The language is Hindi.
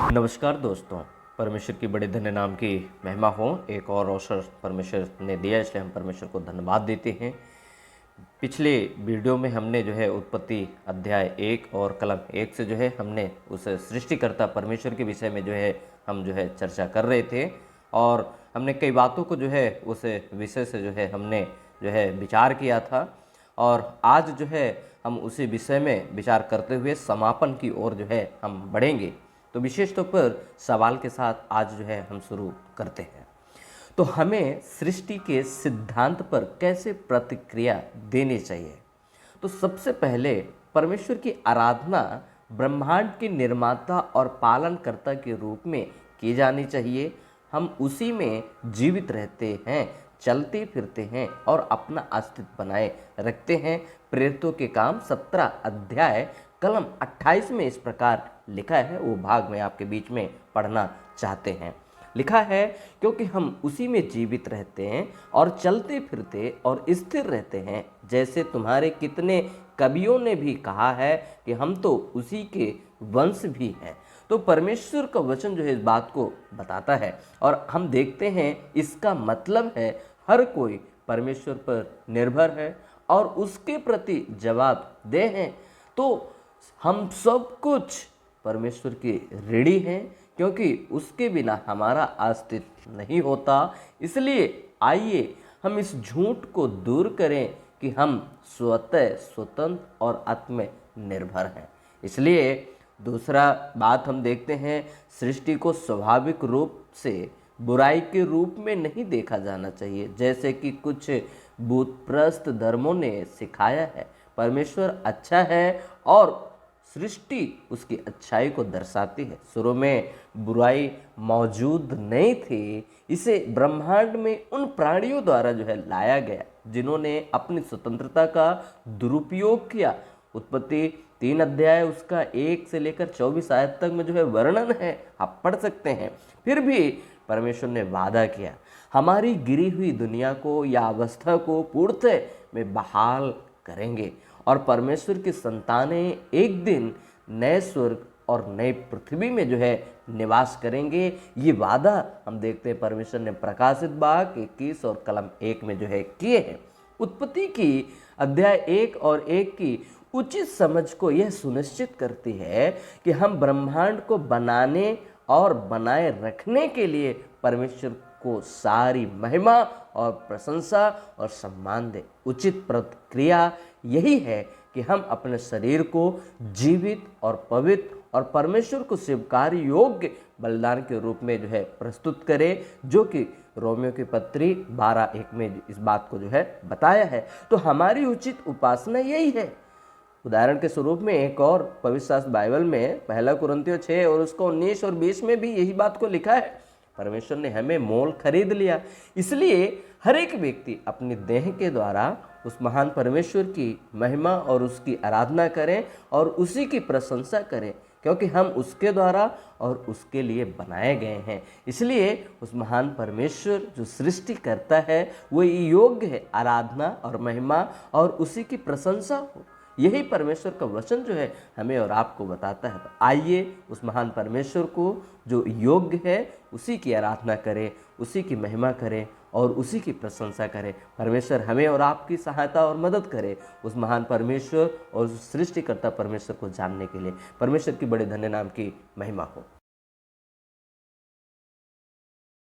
नमस्कार दोस्तों, परमेश्वर की बड़े धन्य नाम की महिमा हो। एक और अवसर परमेश्वर ने दिया, इसलिए हम परमेश्वर को धन्यवाद देते हैं। पिछले वीडियो में हमने जो है उत्पत्ति अध्याय 1 और कलम 1 से जो है हमने उस सृष्टिकर्ता परमेश्वर के विषय में जो है हम जो है चर्चा कर रहे थे, और हमने कई बातों को जो है उस विषय से जो है हमने जो है विचार किया था। और आज जो है हम उसी विषय में विचार करते हुए समापन की ओर जो है हम बढ़ेंगे। तो विशेष तौर पर सवाल के साथ आज जो है हम शुरू करते हैं। तो हमें सृष्टि के सिद्धांत पर कैसे प्रतिक्रिया देनी चाहिए? तो सबसे पहले परमेश्वर की आराधना ब्रह्मांड के निर्माता और पालनकर्ता के रूप में की जानी चाहिए। हम उसी में जीवित रहते हैं, चलते फिरते हैं और अपना अस्तित्व बनाए रखते हैं। प्रेरितों के काम 17 अध्याय कलम 28 में इस प्रकार लिखा है, वो भाग में आपके बीच में पढ़ना चाहते हैं। लिखा है, क्योंकि हम उसी में जीवित रहते हैं और चलते फिरते और स्थिर रहते हैं, जैसे तुम्हारे कितने कवियों ने भी कहा है कि हम तो उसी के वंश भी हैं। तो परमेश्वर का वचन जो है इस बात को बताता है, और हम देखते हैं इसका मतलब है हर कोई परमेश्वर पर निर्भर है और उसके प्रति जवाबदेह हैं। तो हम सब कुछ परमेश्वर के ऋणी हैं, क्योंकि उसके बिना हमारा अस्तित्व नहीं होता। इसलिए आइए हम इस झूठ को दूर करें कि हम स्वतः स्वतंत्र और आत्मनिर्भर हैं। इसलिए दूसरा बात हम देखते हैं, सृष्टि को स्वाभाविक रूप से बुराई के रूप में नहीं देखा जाना चाहिए, जैसे कि कुछ बुतप्रस्त धर्मों ने सिखाया है। परमेश्वर अच्छा है और सृष्टि उसकी अच्छाई को दर्शाती है। शुरू में बुराई मौजूद नहीं थी, इसे ब्रह्मांड में उन प्राणियों द्वारा जो है लाया गया जिन्होंने अपनी स्वतंत्रता का दुरुपयोग किया। उत्पत्ति 3 अध्याय उसका 1 से लेकर 24 आयत तक में जो है वर्णन है, आप पढ़ सकते हैं। फिर भी परमेश्वर ने वादा किया हमारी गिरी हुई दुनिया को या अवस्था को पूर्णतः में बहाल करेंगे, और परमेश्वर की संतानें एक दिन नए स्वर्ग और नई पृथ्वी में जो है निवास करेंगे। ये वादा हम देखते हैं परमेश्वर ने प्रकाशित भाग 21 और कलम 1 में जो है किए हैं। उत्पत्ति की अध्याय 1 और 1 की उचित समझ को यह सुनिश्चित करती है कि हम ब्रह्मांड को बनाने और बनाए रखने के लिए परमेश्वर को सारी महिमा और प्रशंसा और सम्मान दें। उचित प्रतिक्रिया यही है कि हम अपने शरीर को जीवित और पवित्र और परमेश्वर को स्वीकार योग्य बलिदान के रूप में जो है प्रस्तुत करें, जो कि रोमियो की पत्री 12:1 में इस बात को जो है बताया है। तो हमारी उचित उपासना यही है। उदाहरण के स्वरूप में एक और पवित्र शास्त्र बाइबल में 1 कुरिन्थियों 6 और उसको 19 और 20 में भी यही बात को लिखा है। परमेश्वर ने हमें मोल खरीद लिया, इसलिए हर एक व्यक्ति अपनी देह के द्वारा उस महान परमेश्वर की महिमा और उसकी आराधना करें और उसी की प्रशंसा करें, क्योंकि हम उसके द्वारा और उसके लिए बनाए गए हैं। इसलिए उस महान परमेश्वर जो सृष्टि करता है वो योग्य है आराधना और महिमा और उसी की प्रशंसा हो। यही परमेश्वर का वचन जो है हमें और आपको बताता है। तो आइए उस महान परमेश्वर को जो योग्य है उसी की आराधना करें, उसी की महिमा करें और उसी की प्रशंसा करें। परमेश्वर हमें और आपकी सहायता और मदद करे उस महान परमेश्वर और उस सृष्टिकर्ता परमेश्वर को जानने के लिए। परमेश्वर की बड़े धन्य नाम की महिमा हो।